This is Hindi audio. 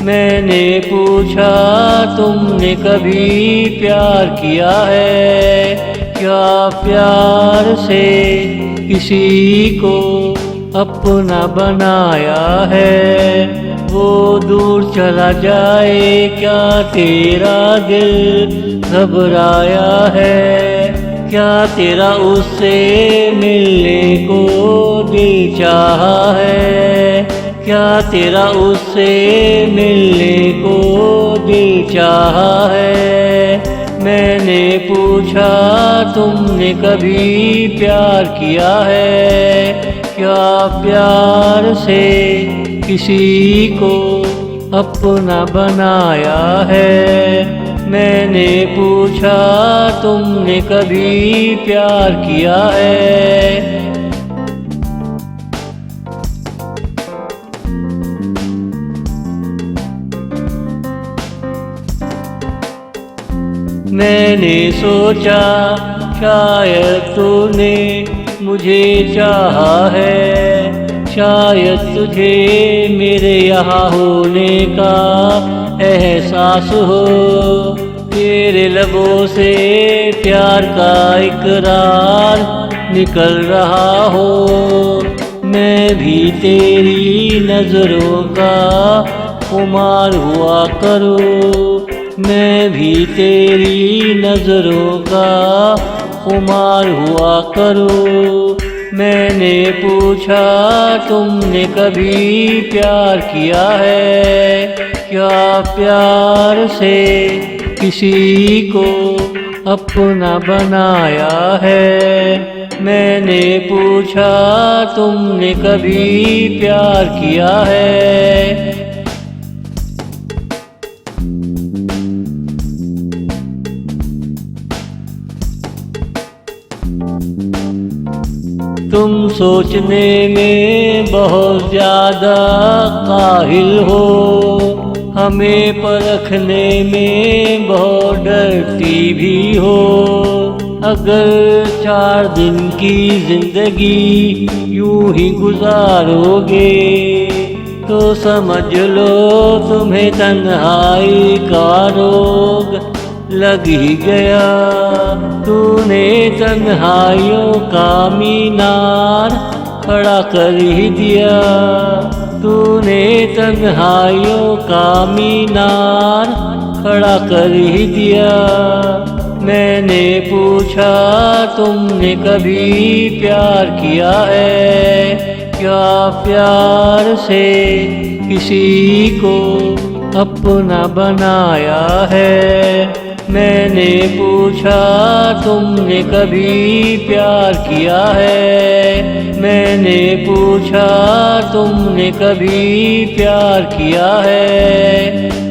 मैंने पूछा तुमने कभी प्यार किया है? क्या प्यार से किसी को अपना बनाया है? वो दूर चला जाए क्या तेरा दिल घबराया है? क्या तेरा उससे मिलने को दिल चाहा है? क्या तेरा उससे मिलने को दिल चाहा है? मैंने पूछा तुमने कभी प्यार किया है? क्या प्यार से किसी को अपना बनाया है? मैंने पूछा तुमने कभी प्यार किया है? मैंने सोचा शायद तूने मुझे चाहा है, शायद तुझे मेरे यहाँ होने का एहसास हो। तेरे लबों से प्यार का इकरार निकल रहा हो। मैं भी तेरी नजरों का खुमार हुआ करूँ, मैं भी तेरी नजरों का खुमार हुआ करूँ। मैंने पूछा तुमने कभी प्यार किया है? क्या प्यार से किसी को अपना बनाया है? मैंने पूछा तुमने कभी प्यार किया है? तुम सोचने में बहुत ज़्यादा काहिल हो, हमें परखने में बहुत डरती भी हो। अगर 4 दिन की जिंदगी यूं ही गुजारोगे तो समझ लो तुम्हें तन्हाई का रोग लग ही गया। तूने तन्हाइयों का मीनार खड़ा कर ही दिया, तूने तन्हाइयों का मीनार खड़ा कर ही दिया। मैंने पूछा तुमने कभी प्यार किया है? क्या प्यार से किसी को अपना बनाया है? मैंने पूछा तुमने कभी प्यार किया है? मैंने पूछा तुमने कभी प्यार किया है?